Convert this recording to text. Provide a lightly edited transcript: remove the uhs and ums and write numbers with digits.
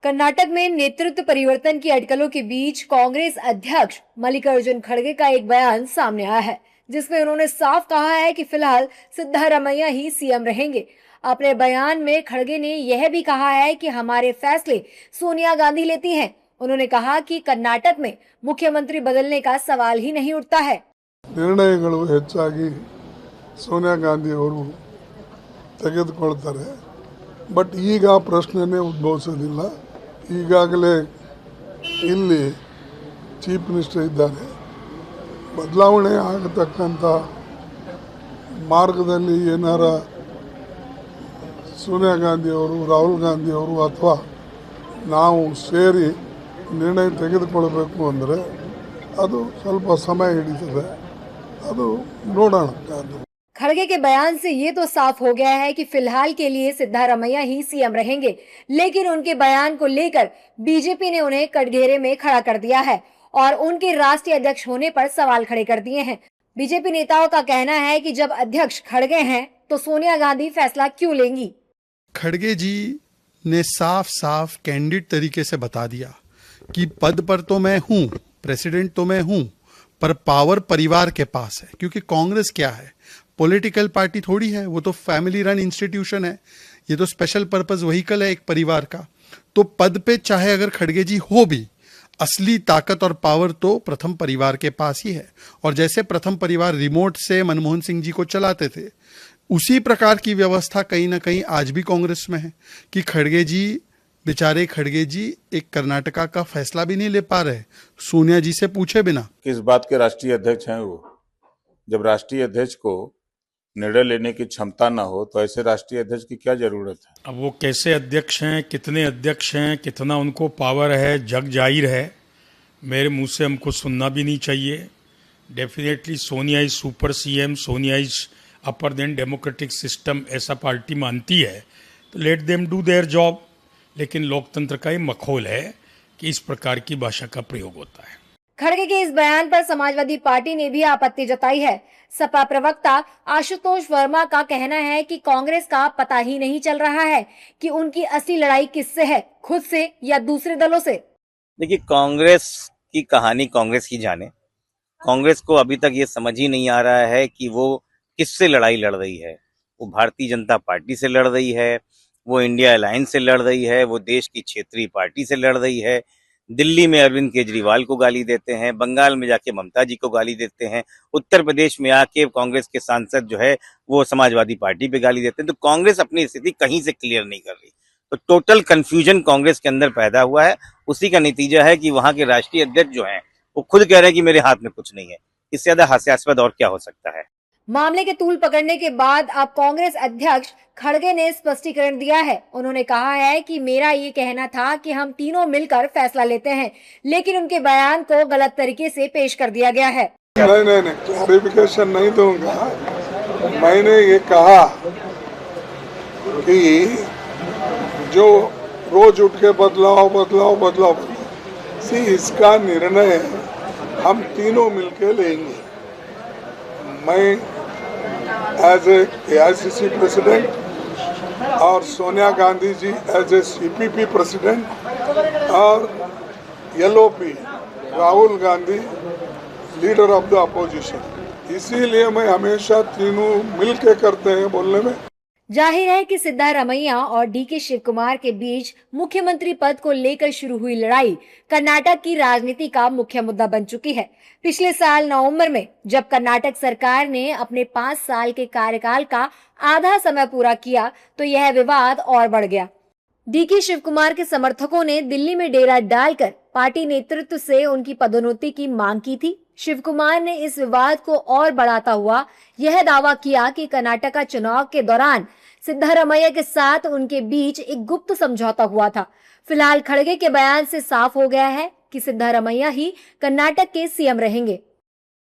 कर्नाटक में नेतृत्व परिवर्तन की अटकलों के बीच कांग्रेस अध्यक्ष मल्लिकार्जुन खड़गे का एक बयान सामने आया है, जिसमें उन्होंने साफ कहा है कि फिलहाल सिद्धारमैया ही सीएम रहेंगे। अपने बयान में खड़गे ने यह भी कहा है कि हमारे फैसले सोनिया गांधी लेती हैं। उन्होंने कहा कि कर्नाटक में मुख्यमंत्री बदलने का सवाल ही नहीं उठता है। ನಿರ್ಣಯಗಳು ಹೆಚ್ಚಾಗಿ ಸೋನಿಯಾ ಗಾಂಧಿ ಅವರು ತೆಗೆದುಕೊಳ್ತಾರೆ. ಬಟ್ ಈಗ ಆ ಪ್ರಶ್ನೆನೇ ಉದ್ಭವಿಸೋದಿಲ್ಲ. ಈಗಾಗಲೇ ಇಲ್ಲಿ ಚೀಫ್ ಮಿನಿಸ್ಟರ್ ಇದ್ದಾರೆ. ಬದಲಾವಣೆ ಆಗತಕ್ಕಂಥ ಮಾರ್ಗದಲ್ಲಿ ಏನಾರ ಸೋನಿಯಾ ಗಾಂಧಿ ಅವರು, ರಾಹುಲ್ ಗಾಂಧಿ ಅವರು ಅಥವಾ ನಾವು ಸೇರಿ ನಿರ್ಣಯ ತೆಗೆದುಕೊಳ್ಳಬೇಕು ಅಂದರೆ ಅದು ಸ್ವಲ್ಪ ಸಮಯ ಹಿಡಿತದೆ. ಅದು ನೋಡೋಣ. खड़गे के बयान से ये तो साफ हो गया है कि फिलहाल के लिए सिद्धारमैया ही सीएम रहेंगे, लेकिन उनके बयान को लेकर बीजेपी ने उन्हें कटघरे में खड़ा कर दिया है और उनके राष्ट्रीय अध्यक्ष होने पर सवाल खड़े कर दिए हैं। बीजेपी नेताओं का कहना है कि जब अध्यक्ष खड़गे हैं तो सोनिया गांधी फैसला क्यों लेंगी। खड़गे जी ने साफ साफ कैंडिड तरीके से बता दिया कि पद पर तो मैं हूं, प्रेसिडेंट तो मैं हूं, पर पावर परिवार के पास है। क्योंकि कांग्रेस क्या है, पॉलिटिकल पार्टी थोड़ी है, वो तो फैमिली रन इंस्टीट्यूशन है। ये तो स्पेशल पर्पस व्हीकल है एक परिवार का। तो पद पे चाहे अगर खड़गे जी हो भी, असली ताकत और पावर तो प्रथम परिवार के पास ही है। और जैसे प्रथम परिवार रिमोट से मनमोहन सिंह जी को चलाते थे, उसी प्रकार की व्यवस्था कहीं ना कहीं आज भी कांग्रेस में है कि खड़गे जी, बेचारे खड़गे जी एक कर्नाटका का फैसला भी नहीं ले पा रहे सोनिया जी से पूछे बिना। किस बात के राष्ट्रीय अध्यक्ष हैं वो? जब राष्ट्रीय अध्यक्ष को निर्णय लेने की क्षमता ना हो तो ऐसे राष्ट्रीय अध्यक्ष की क्या जरूरत है? अब वो कैसे अध्यक्ष हैं, कितने अध्यक्ष हैं, कितना उनको पावर है, जग जाहिर है। मेरे मुंह से हमको सुनना भी नहीं चाहिए। Definitely Sonia is super CM, Sonia is upper than democratic system, ऐसा पार्टी मानती है तो let them do their job. लेकिन लोकतंत्र का ही मखौल है कि इस प्रकार की भाषा का प्रयोग होता है। खड़गे के इस बयान पर समाजवादी पार्टी ने भी आपत्ति जताई है। सपा प्रवक्ता आशुतोष वर्मा का कहना है कि कांग्रेस का पता ही नहीं चल रहा है कि उनकी असली लड़ाई किससे है, खुद से या दूसरे दलों से। देखिए, कांग्रेस की कहानी कांग्रेस की जाने। कांग्रेस को अभी तक ये समझ ही नहीं आ रहा है कि वो किससे लड़ाई लड़ रही है। वो भारतीय जनता पार्टी से लड़ रही है, वो इंडिया अलायंस से लड़ रही है, वो देश की क्षेत्रीय पार्टी से लड़ रही है। दिल्ली में अरविंद केजरीवाल को गाली देते हैं, बंगाल में जाके ममता जी को गाली देते हैं, उत्तर प्रदेश में आके कांग्रेस के सांसद जो है वो समाजवादी पार्टी पे गाली देते हैं। तो कांग्रेस अपनी स्थिति कहीं से क्लियर नहीं कर रही। तो टोटल कंफ्यूजन कांग्रेस के अंदर पैदा हुआ है। उसी का नतीजा है कि वहां के राष्ट्रीय अध्यक्ष जो हैं वो खुद कह रहे हैं कि मेरे हाथ में कुछ नहीं है। इससे ज्यादा हास्यास्पद और क्या हो सकता है। मामले के तूल पकड़ने के बाद अब कांग्रेस अध्यक्ष खड़गे ने स्पष्टीकरण दिया है। उन्होंने कहा है कि मेरा ये कहना था कि हम तीनों मिलकर फैसला लेते हैं, लेकिन उनके बयान को गलत तरीके से पेश कर दिया गया है। नहीं, क्लैरिफिकेशन नहीं दूंगा। मैंने ये कहा कि जो रोज उठ के बदलाव इसका निर्णय हम तीनों मिलके लेंगे। मैं एज एआईसीसी प्रेसिडेंट और Sonia Gandhi ji as a CPP president और LOP Rahul Gandhi leader of the opposition. इसीलिए मैं हमेशा तीनों मिलके करते हैं बोलने में। जाहिर है कि सिद्धारमैया और डीके शिव कुमार के बीच मुख्यमंत्री पद को लेकर शुरू हुई लड़ाई कर्नाटक की राजनीति का मुख्य मुद्दा बन चुकी है। पिछले साल नवंबर में जब कर्नाटक सरकार ने अपने 5 साल के कार्यकाल का आधा समय पूरा किया तो यह विवाद और बढ़ गया। डीके शिव कुमार के समर्थकों ने दिल्ली में डेरा डालकर पार्टी नेतृत्व से उनकी पदोन्नति की मांग की थी। शिव कुमार ने इस विवाद को और बढ़ाता हुआ यह दावा किया कि कर्नाटक चुनाव के दौरान सिद्धारमैया के साथ उनके बीच एक गुप्त समझौता हुआ था। फिलहाल खड़गे के बयान से साफ हो गया है कि सिद्धारमैया ही कर्नाटक के सीएम रहेंगे।